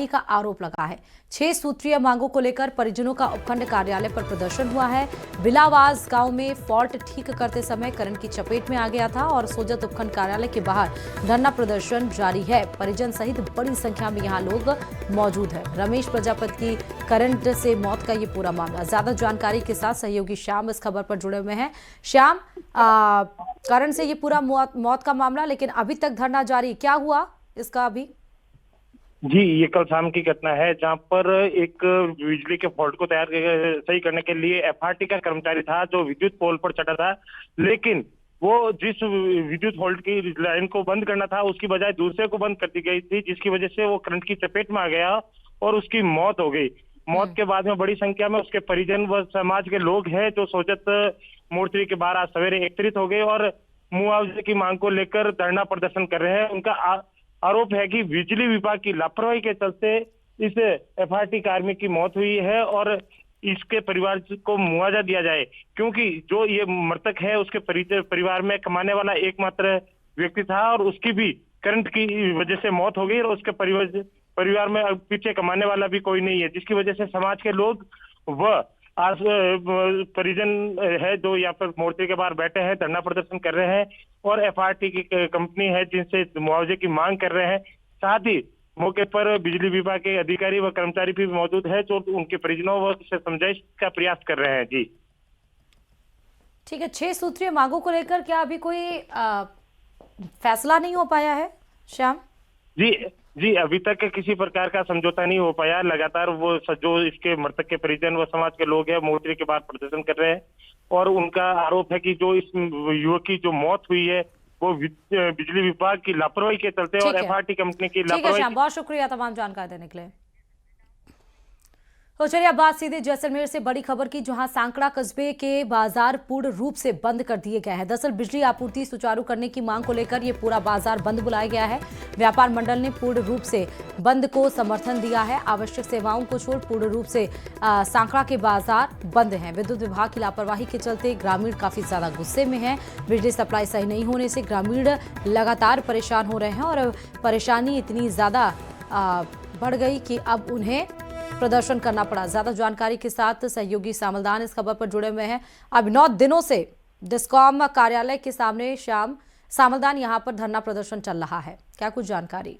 का आरोप लगा है। 6 सूत्रीय मांगों को लेकर परिजनों का उपखंड कार्यालय पर प्रदर्शन हुआ है। बिलावास गांव में फॉल्ट ठीक करते समय करंट की चपेट में आ गया था और सोजत उपखंड कार्यालय के बाहर धरना प्रदर्शन जारी है। परिजन सहित बड़ी संख्या में यहां लोग मौजूद हैं। रमेश प्रजापति की करंट से मौत का ये पूरा मामला। ज्यादा जानकारी के साथ सहयोगी श्याम इस खबर पर जुड़े हुए हैं। श्याम, करंट से ये पूरा मौत का मामला, लेकिन अभी तक धरना जारी, क्या हुआ इसका अभी? जी, ये कल शाम की घटना है जहां पर एक बिजली के फॉल्ट को सही करने के लिए एफआरटी का कर्मचारी था जो विद्युत पोल पर चढ़ा था, लेकिन वो जिस विद्युत फॉल्ट की लाइन को बंद करना था उसकी बजाय दूसरे को बंद कर दी गई थी, जिसकी वजह से वो करंट की चपेट में आ गया और उसकी मौत हो गई। मौत के बाद में बड़ी संख्या में उसके परिजन व समाज के लोग हैं जो सोजत मोर्चरी के बाहर आज सवेरे एकत्रित हो गए और मुआवजे की मांग को लेकर धरना प्रदर्शन कर रहे हैं। उनका आरोप है कि बिजली विभाग की लापरवाही के चलते इस एफआरटी कार्मिक की मौत हुई है और इसके परिवार को मुआवजा दिया जाए, क्योंकि जो ये मृतक है उसके परिवार में कमाने वाला एकमात्र व्यक्ति था और उसकी भी करंट की वजह से मौत हो गई और उसके परिवार में पीछे कमाने वाला भी कोई नहीं है, जिसकी वजह से समाज के लोग व आज परिजन है जो यहाँ पर मोर्चे के बाहर बैठे हैं, धरना प्रदर्शन कर रहे हैं और एफआरटी की कंपनी है जिनसे मुआवजे की मांग कर रहे हैं। साथ ही मौके पर बिजली विभाग के अधिकारी व कर्मचारी भी मौजूद है जो उनके परिजनों व समझाइश का प्रयास कर रहे हैं। जी ठीक है, 6 सूत्रीय मांगों को लेकर क्या अभी कोई फैसला नहीं हो पाया है श्याम? जी, अभी तक किसी प्रकार का समझौता नहीं हो पाया। लगातार वो जो इसके मृतक के परिजन व समाज के लोग हैं मोर्चे के बाद प्रदर्शन कर रहे हैं और उनका आरोप है कि जो इस युवक की जो मौत हुई है वो बिजली विभाग की लापरवाही के चलते और एफआरटी कंपनी की लापरवाही। ठीक है श्याम, बहुत शुक्रिया तमाम जानकारी देने के लिए। तो चलिए अब बात सीधे जैसलमेर से बड़ी खबर की, जहां सांकड़ा कस्बे के बाजार पूर्ण रूप से बंद कर दिए गए हैं। दरअसल बिजली आपूर्ति सुचारू करने की मांग को लेकर ये पूरा बाजार बंद बुलाया गया है। व्यापार मंडल ने पूर्ण रूप से बंद को समर्थन दिया है। आवश्यक सेवाओं को छोड़ पूर्ण रूप से सांकड़ा के बाजार बंद हैं। विद्युत विभाग की लापरवाही के चलते ग्रामीण काफी ज्यादा गुस्से में हैं। बिजली सप्लाई सही नहीं होने से ग्रामीण लगातार परेशान हो रहे हैं और परेशानी इतनी ज्यादा बढ़ गई कि अब उन्हें प्रदर्शन करना पड़ा। ज्यादा जानकारी के साथ सहयोगी सामलदान इस खबर पर जुड़े हुए हैं। अब 9 दिनों से डिस्कॉम कार्यालय के सामने श्याम सामलदान यहां पर धरना प्रदर्शन चल रहा है, क्या कुछ जानकारी?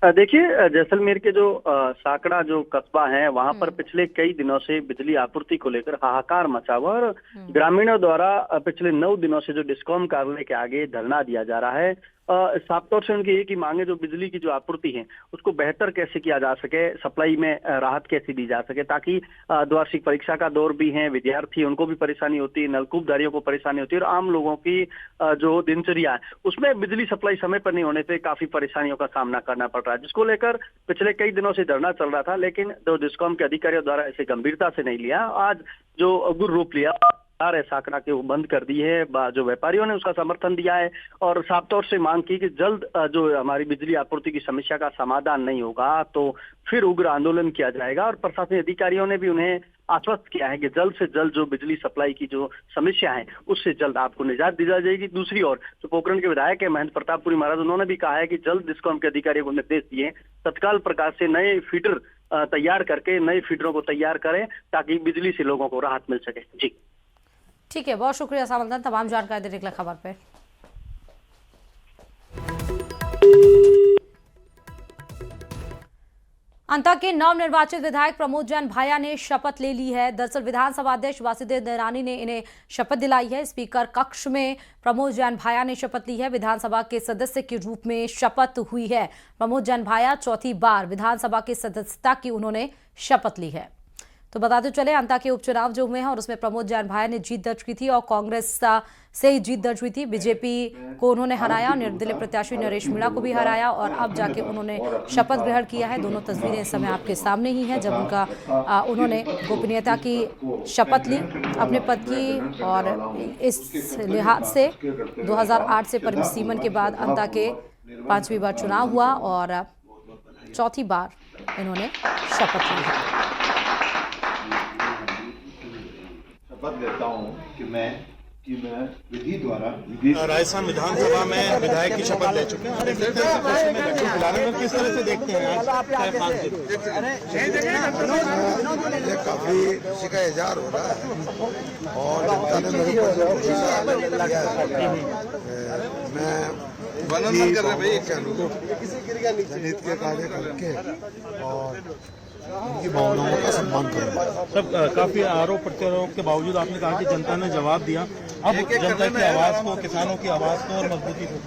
देखिए, जैसलमेर के जो सांकड़ा जो कस्बा है वहां पर पिछले कई दिनों से बिजली आपूर्ति को लेकर हाहाकार मचा हुआ और ग्रामीणों द्वारा पिछले 9 दिनों से जो डिस्कॉम कार्यालय के आगे धरना दिया जा रहा है। साफ तौर से उनकी एक ही मांग है, जो बिजली की जो आपूर्ति है उसको बेहतर कैसे किया जा सके, सप्लाई में राहत कैसे दी जा सके, ताकि द्वार्षिक परीक्षा का दौर भी है, विद्यार्थी उनको भी परेशानी होती है, नलकूपधारियों को परेशानी होती है और आम लोगों की जो दिनचर्या है उसमें बिजली सप्लाई समय पर नहीं होने से काफी परेशानियों का सामना करना पड़ रहा है, जिसको लेकर पिछले कई दिनों से धरना चल रहा था। लेकिन जो डिस्कॉम के अधिकारियों द्वारा इसे गंभीरता से नहीं लिया, आज जो उग्र रूप लिया सांकड़ा के वो बंद कर दी है। जो व्यापारियों ने उसका समर्थन दिया है और साफ तौर से मांग की कि जल्द जो हमारी बिजली आपूर्ति की समस्या का समाधान नहीं होगा तो फिर उग्र आंदोलन किया जाएगा। और प्रशासनिक अधिकारियों ने भी उन्हें आश्वस्त किया है कि जल्द से जल्द जो बिजली सप्लाई की जो समस्या है उससे जल्द आपको निजात दी जाएगी। दूसरी ओर जो पोखरण के विधायक है महेंद्र प्रतापपुरी महाराज, उन्होंने भी कहा है कि जल्द डिस्कॉम के अधिकारियों को निर्देश दिए तत्काल प्रकार से नए फीडर तैयार करके नए फीडरों को तैयार करें ताकि बिजली से लोगों को राहत मिल सके। जी ठीक है, बहुत शुक्रिया सामलदान तमाम जानकारी देने के लिए खबर पे। अंता के नवनिर्वाचित विधायक प्रमोद जैन भाया ने शपथ ले ली है। दरअसल विधानसभा अध्यक्ष वासुदेव देवनानी ने इन्हें शपथ दिलाई है। स्पीकर कक्ष में प्रमोद जैन भाया ने शपथ ली है। विधानसभा के सदस्य के रूप में शपथ हुई है। प्रमोद जैन भाया चौथी बार विधानसभा की सदस्यता की उन्होंने शपथ ली है। तो बताते चले, अंता के उपचुनाव जो हुए हैं और उसमें प्रमोद जैन भाया ने जीत दर्ज की थी और कांग्रेस से ही जीत दर्ज हुई थी। बीजेपी को उन्होंने हराया, निर्दलीय प्रत्याशी नरेश मीणा को भी हराया और अब जाके उन्होंने शपथ ग्रहण किया है। दोनों तस्वीरें इस समय आपके सामने ही हैं जब उन्होंने गोपनीयता की शपथ ली अपने पद की। और इस लिहाज से 2008 से परमित सीमन के बाद अंता के 5वीं बार चुनाव हुआ और चौथी बार इन्होंने शपथ ली है। शपथ लेता हूँ कि मैं कि मैं विधि द्वारा विधि राजस्थान विधानसभा में विधायक की शपथ ले चुके हैं। किस तरह से देखते हैं ये काफी खुशी का इजहार हो रहा है और जनता ने मेरे ऊपर जो भरोसा किया है, मैं वर्णन कर रहे भाई के अनुरूप जनहित के कार्य करके और उनकी भावनाओं का सम्मान करूंगा। सब काफी आरोप प्रत्यारोप के बावजूद आपने कहा कि जनता ने जवाब दिया। अब जनता की आवाज को, किसानों की आवाज को और मजबूती को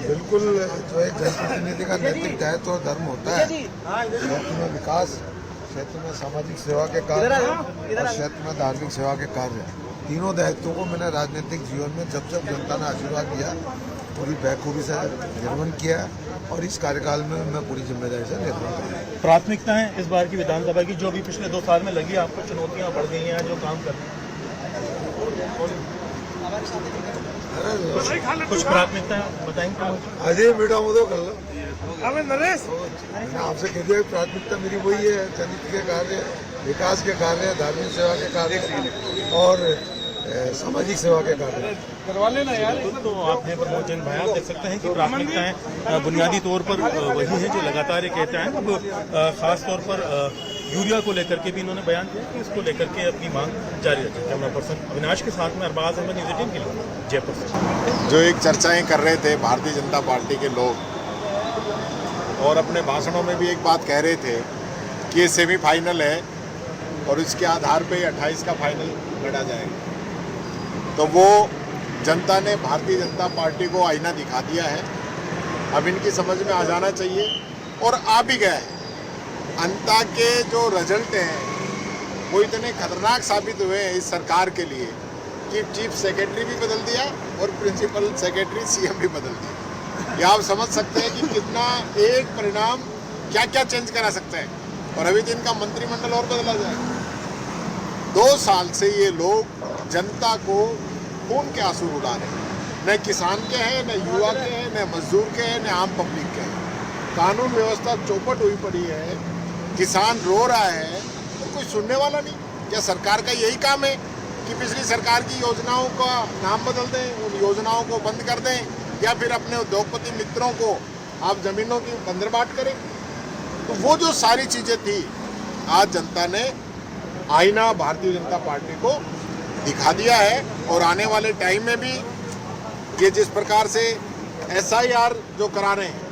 बिल्कुल जो एक जनप्रतिनिधि का नैतिक दायित्व और धर्म होता है, क्षेत्र में विकास, क्षेत्र में सामाजिक सेवा के कार्य और क्षेत्र में धार्मिक सेवा के कार्य, तीनों दायित्वों को मैंने राजनीतिक जीवन में जब जब जनता ने आशीर्वाद दिया पूरी बखूबी से निर्वहन किया और इस कार्यकाल में मैं पूरी जिम्मेदारी से निर्वहन करूँगा। प्राथमिकताएं इस बार की विधानसभा की जो भी पिछले 2 साल में लगी, आपको चुनौतियां बढ़ गई हैं जो काम कर रहे हैं, कुछ प्राथमिकताएं बताएंगे? अजय बेटा मुझे कर लो। मैंने आपसे कह दिया प्राथमिकता मेरी वही है, जनहित के कार्य, विकास के कार्य, धार्मिक सेवा के कार्य और सामाजिक सेवा के कार्य करवा लेना यार। तो आपने प्रमोद जैन भाई, आप देख सकते हैं कि प्राथमिकताएं बुनियादी तौर पर वही हैं जो लगातार ये कहते हैं। अब खास तौर पर यूरिया को लेकर के भी इन्होंने बयान दिया कि इसको लेकर के अपनी मांग जारी रखें। कैमरा पर्सन अविनाश के साथ में अरबाज अहमद, न्यूज़ 18 के लिए जयपुर से। जो एक चर्चाएं कर रहे थे भारतीय जनता पार्टी के लोग और अपने भाषणों में भी एक बात कह रहे थे कि ये सेमीफाइनल है और इसके आधार पे 28 का फाइनल लड़ा जाएगा। तो वो जनता ने भारतीय जनता पार्टी को आईना दिखा दिया है। अब इनकी समझ में आ जाना चाहिए और आ भी गया है। अंता के जो रिजल्ट हैं वो इतने खतरनाक साबित हुए हैं इस सरकार के लिए कि चीफ सेक्रेटरी भी बदल दिया और प्रिंसिपल सेक्रेटरी सीएम भी बदल दिया। ये आप समझ सकते हैं कि कितना एक परिणाम क्या क्या चेंज करा सकते हैं। और अभी तो इनका मंत्रिमंडल और बदला जाएगा। 2 साल से ये लोग जनता को खून के आंसू रुला रहे हैं। न किसान के हैं, न युवा के हैं, न मजदूर के हैं, न आम पब्लिक के हैं। कानून व्यवस्था चौपट हुई पड़ी है, किसान रो रहा है तो कोई सुनने वाला नहीं। क्या सरकार का यही काम है कि पिछली सरकार की योजनाओं का नाम बदल दें, उन योजनाओं को बंद कर दें, या फिर अपने उद्योगपति मित्रों को आप जमीनों की बंदरबाट करें? तो वो जो सारी चीज़ें थी, आज जनता ने आईना भारतीय जनता पार्टी को दिखा दिया है। और आने वाले टाइम में भी ये जिस प्रकार से SIR जो करा रहे हैं,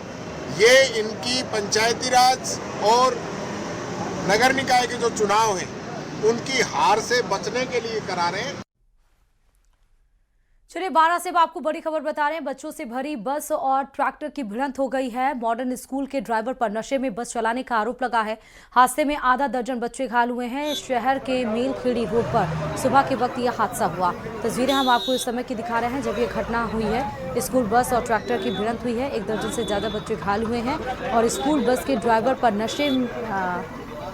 ये इनकी पंचायती राज और नगर निकाय के जो चुनाव हैं उनकी हार से बचने के लिए करा रहे हैं। चलिए 12 से अब आपको बड़ी खबर बता रहे हैं। बच्चों से भरी बस और ट्रैक्टर की भिड़ंत हो गई है। मॉडर्न स्कूल के ड्राइवर पर नशे में बस चलाने का आरोप लगा है। हादसे में आधा दर्जन बच्चे घायल हुए हैं। शहर के मेलखेड़ी रोड पर सुबह के वक्त यह हादसा हुआ। तस्वीरें हम आपको इस समय की दिखा रहे हैं जब ये घटना हुई है। स्कूल बस और ट्रैक्टर की भिड़ंत हुई है। 1 दर्जन से ज्यादा बच्चे घायल हुए हैं और स्कूल बस के ड्राइवर पर नशे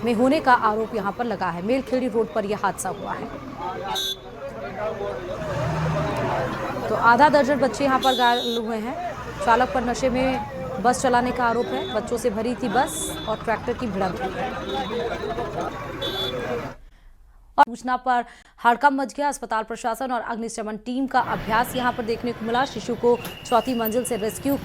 में होने का आरोप यहाँ पर लगा है। मेलखेड़ी रोड पर यह हादसा हुआ है। तो आधा दर्जन बच्चे यहाँ पर घायल हुए हैं। चालक पर नशे में बस चलाने का आरोप है। बच्चों से भरी थी बस और ट्रैक्टर की भिड़ंत हुई है। और सूचना पर हड़कंप मच गया। अस्पताल प्रशासन और अग्निशमन टीम का अभ्यास यहाँ पर देखने को मिला। शिशु को 4थी मंजिल से रेस्क्यू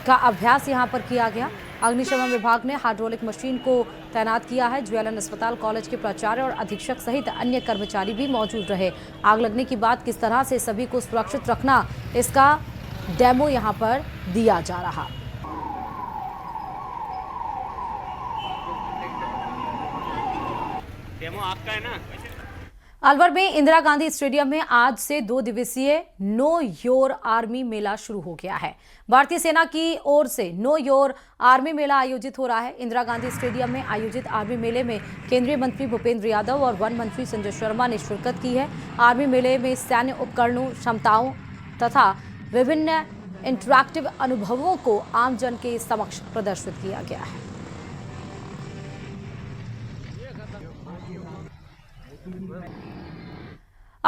का अभ्यास यहाँ पर किया गया। अग्निशमन विभाग ने हाइड्रोलिक मशीन को तैनात किया है। ज्वेलन अस्पताल कॉलेज के प्राचार्य और अधीक्षक सहित अन्य कर्मचारी भी मौजूद रहे। आग लगने के बाद किस तरह से सभी को सुरक्षित रखना, इसका डेमो यहां पर दिया जा रहा। डेमो आपका है ना। अलवर में इंदिरा गांधी स्टेडियम में आज से 2 दिवसीय नो योर आर्मी मेला शुरू हो गया है। भारतीय सेना की ओर से नो योर आर्मी मेला आयोजित हो रहा है। इंदिरा गांधी स्टेडियम में आयोजित आर्मी मेले में केंद्रीय मंत्री भूपेंद्र यादव और वन मंत्री संजय शर्मा ने शिरकत की है। आर्मी मेले में सैन्य उपकरणों, क्षमताओं तथा विभिन्न इंटरैक्टिव अनुभवों को आमजन के समक्ष प्रदर्शित किया गया है।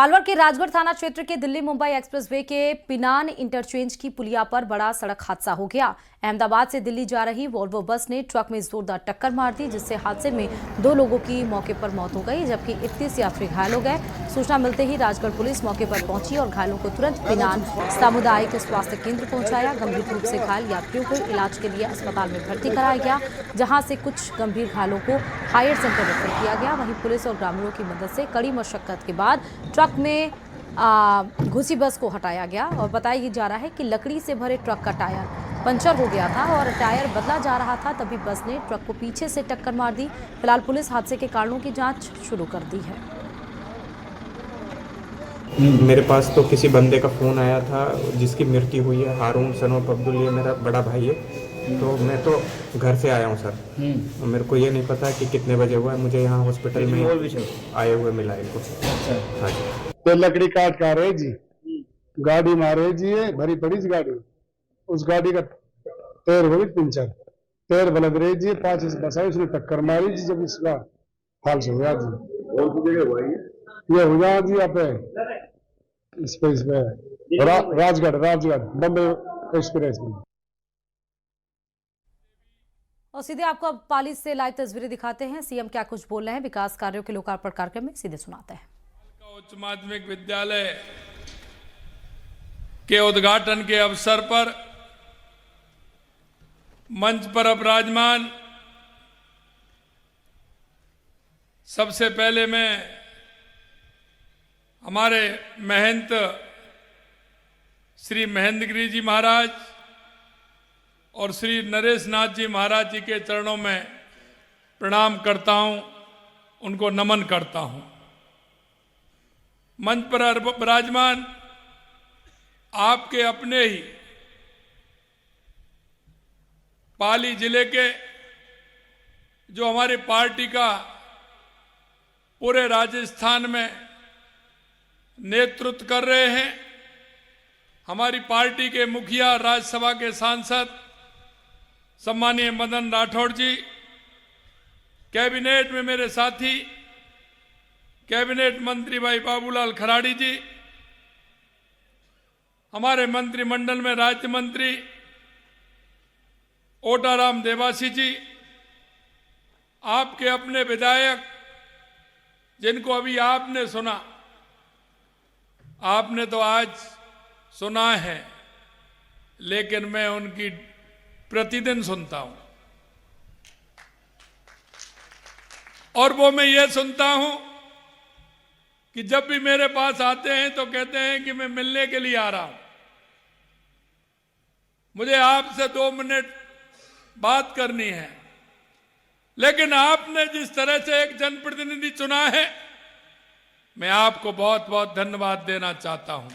अलवर के राजगढ़ थाना क्षेत्र के दिल्ली मुंबई एक्सप्रेसवे के पिनान इंटरचेंज की पुलिया पर बड़ा सड़क हादसा हो गया। अहमदाबाद से दिल्ली जा रही वोल्वो बस ने ट्रक में जोरदार टक्कर मार दी, जिससे हादसे में 2 लोगों की मौके पर मौत हो गई, जबकि 31 यात्री घायल हो गए। सूचना मिलते ही राजगढ़ पुलिस मौके पर पहुंची और घायलों को तुरंत पिनान सामुदायिक स्वास्थ्य केंद्र पहुंचाया। गंभीर रूप से घायल यात्रियों को इलाज के लिए अस्पताल में भर्ती कराया गया, जहां से कुछ गंभीर घायलों को हायर सेंटर रेफर किया गया। वहीं पुलिस और ग्रामीणों की मदद से कड़ी मशक्कत के बाद ट्रक में घुसी बस को हटाया गया और बताया जा रहा है कि लकड़ी से भरे ट्रक का टायर पंचर हो गया था और टायर बदला जा रहा था, तभी बस ने ट्रक को पीछे से टक्कर मार दी। फिलहाल पुलिस हादसे के कारणों की जांच शुरू कर दी है। मेरे पास तो किसी बंदे का फ़ोन आया था जिसकी मृत्यु हुई है, हारून सनोफ अब्दुल, ये मेरा बड़ा भाई है। तो मैं तो घर से आया हूँ सर, मेरे को ये नहीं पता कि कितने बजे हुआ है। मुझे यहाँ हॉस्पिटल में आए हुए मिला इनको। हाँ जी। तो लकड़ी काट का रहे जी, गाड़ी मारे जी, ये भरी पड़ी गाड़ी, उस गाड़ी का टायर हो गई पंचर, टायर बलद रही जी, 5 बसा उसने टक्कर मारी जी, जब इसका हाल से हुआ जी। और कुछ जगह हुआ ये हुआ जी यहाँ पे इस पे राजगढ़ बम्बई एक्सप्रेस में। और सीधे आपको अब पाली से लाइव तस्वीरें दिखाते हैं। सीएम क्या कुछ बोल रहे हैं विकास कार्यों के लोकार्पण कार्यक्रम में, सीधे सुनाते हैं। उच्च माध्यमिक विद्यालय के उद्घाटन के अवसर पर मंच पर अब विराजमान, सबसे पहले मैं हमारे महंत श्री महेंद्र गिरी जी महाराज और श्री नरेश नाथ जी महाराज जी के चरणों में प्रणाम करता हूं, उनको नमन करता हूं। मंच पर विराजमान आपके अपने ही पाली जिले के, जो हमारी पार्टी का पूरे राजस्थान में नेतृत्व कर रहे हैं, हमारी पार्टी के मुखिया राज्यसभा के सांसद सम्मानीय मदन राठौड़ जी, कैबिनेट में मेरे साथी कैबिनेट मंत्री भाई बाबूलाल खराड़ी जी, हमारे मंत्रिमंडल में राज्य मंत्री ओटाराम देवासी जी, आपके अपने विधायक जिनको अभी आपने सुना, आपने तो आज सुना है, लेकिन मैं उनकी प्रतिदिन सुनता हूं और वो मैं ये सुनता हूं कि जब भी मेरे पास आते हैं तो कहते हैं कि मैं मिलने के लिए आ रहा हूं, मुझे आपसे 2 मिनट बात करनी है। लेकिन आपने जिस तरह से एक जनप्रतिनिधि चुना है, मैं आपको बहुत बहुत धन्यवाद देना चाहता हूं,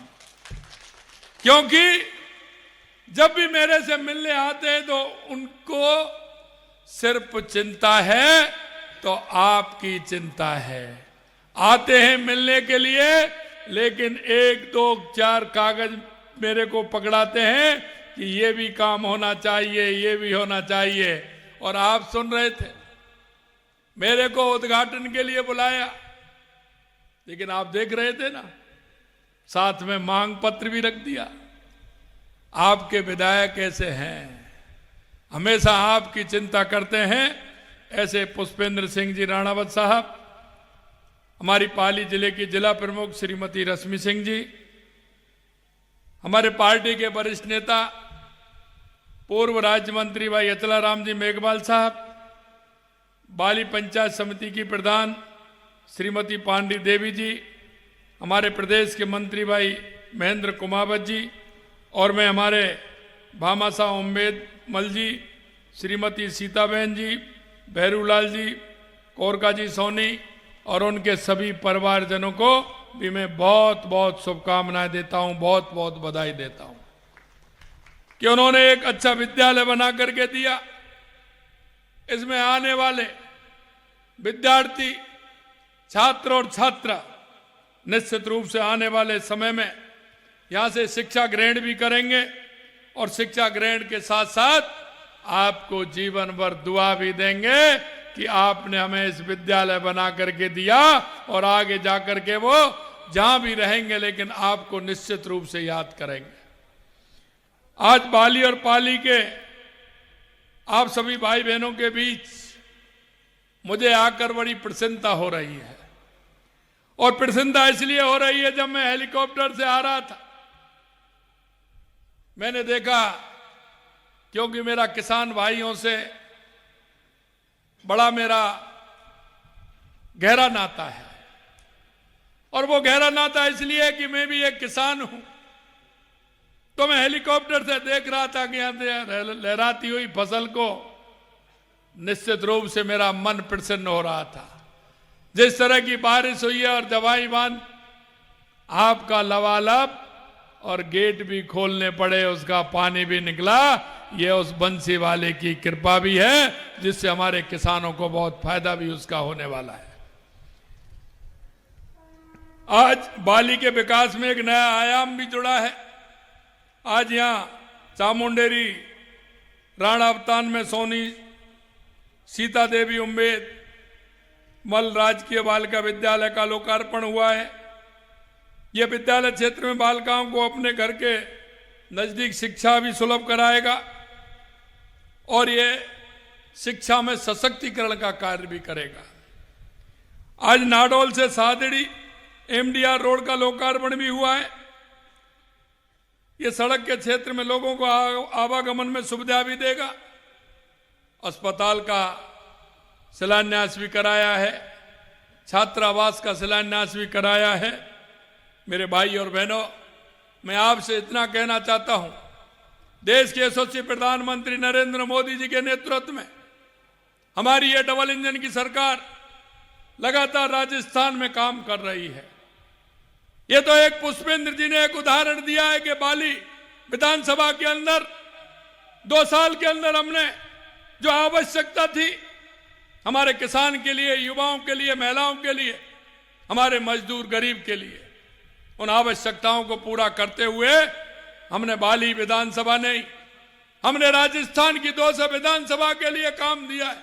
क्योंकि जब भी मेरे से मिलने आते हैं तो उनको सिर्फ चिंता है तो आपकी चिंता है। आते हैं मिलने के लिए, लेकिन 1, 2, 4 कागज मेरे को पकड़ाते हैं कि ये भी काम होना चाहिए, ये भी होना चाहिए। और आप सुन रहे थे, मेरे को उद्घाटन के लिए बुलाया, लेकिन आप देख रहे थे ना, साथ में मांग पत्र भी रख दिया। आपके विधायक ऐसे हैं, हमेशा आपकी चिंता करते हैं। ऐसे पुष्पेंद्र सिंह जी राणावत साहब, हमारी पाली जिले की जिला प्रमुख श्रीमती रश्मि सिंह जी, हमारे पार्टी के वरिष्ठ नेता पूर्व राज्य मंत्री भाई अचलाराम जी मेघवाल साहब, बाली पंचायत समिति की प्रधान श्रीमती पांडी देवी जी, हमारे प्रदेश के मंत्री भाई महेंद्र कुमावत जी, और मैं हमारे भामाशाह उम्मेद मल जी, श्रीमती सीताबेन जी, भैरूलाल जी, कोरका जी सोनी और उनके सभी परिवारजनों को भी मैं बहुत बहुत शुभकामनाएं देता हूं, बहुत बहुत बधाई देता हूं कि उन्होंने एक अच्छा विद्यालय बना करके दिया। इसमें आने वाले विद्यार्थी, छात्र और छात्रा निश्चित रूप से आने वाले समय में यहां से शिक्षा ग्रहण भी करेंगे और शिक्षा ग्रहण के साथ साथ आपको जीवन भर दुआ भी देंगे कि आपने हमें इस विद्यालय बना करके दिया और आगे जाकर के वो जहां भी रहेंगे, लेकिन आपको निश्चित रूप से याद करेंगे। आज बाली और पाली के आप सभी भाई बहनों के बीच मुझे आकर बड़ी प्रसन्नता हो रही है, और प्रसन्नता इसलिए हो रही है, जब मैं हेलीकॉप्टर से आ रहा था मैंने देखा, क्योंकि मेरा किसान भाइयों से बड़ा मेरा गहरा नाता है, और वो गहरा नाता इसलिए कि मैं भी एक किसान हूं। तो मैं हेलीकॉप्टर से देख रहा था कि यहां लहराती हुई फसल को, निश्चित रूप से मेरा मन प्रसन्न हो रहा था। जिस तरह की बारिश हुई है और दवाई बांध आपका लबालब और गेट भी खोलने पड़े, उसका पानी भी निकला, ये उस बंसी वाले की कृपा भी है, जिससे हमारे किसानों को बहुत फायदा भी उसका होने वाला है। आज बाली के विकास में एक नया आयाम भी जुड़ा है। आज यहां चामुंडेरी राणा अवतान में सोनी सीता देवी उम्मेद मल राजकीय बालिका विद्यालय का लोकार्पण हुआ है। यह विद्यालय क्षेत्र में बालिकाओं को अपने घर के नजदीक शिक्षा भी सुलभ कराएगा, और ये शिक्षा में सशक्तिकरण का कार्य भी करेगा। आज नाडोल से सादड़ी एमडीआर रोड का लोकार्पण भी हुआ है। ये सड़क के क्षेत्र में लोगों को आवागमन में सुविधा भी देगा। अस्पताल का शिलान्यास भी कराया है, छात्रावास का शिलान्यास भी कराया है। मेरे भाई और बहनों, मैं आपसे इतना कहना चाहता हूं, देश के यशस्वी प्रधानमंत्री नरेंद्र मोदी जी के नेतृत्व में हमारी ये डबल इंजन की सरकार लगातार राजस्थान में काम कर रही है। ये तो एक पुष्पेंद्र जी ने एक उदाहरण दिया है कि बाली विधानसभा के अंदर 2 साल के अंदर हमने जो आवश्यकता थी हमारे किसान के लिए, युवाओं के लिए, महिलाओं के लिए, हमारे मजदूर गरीब के लिए, उन आवश्यकताओं को पूरा करते हुए हमने बाली विधानसभा नहीं, हमने राजस्थान की 200 विधानसभा के लिए काम दिया है।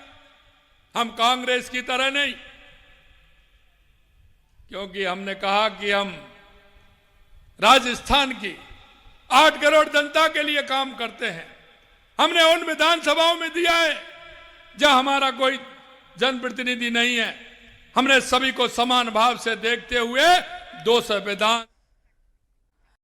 हम कांग्रेस की तरह नहीं, क्योंकि हमने कहा कि हम राजस्थान की 8 करोड़ जनता के लिए काम करते हैं। हमने उन विधानसभाओं में दिया है जहां हमारा कोई जनप्रतिनिधि नहीं है। हमने सभी को समान भाव से देखते हुए 200 विधान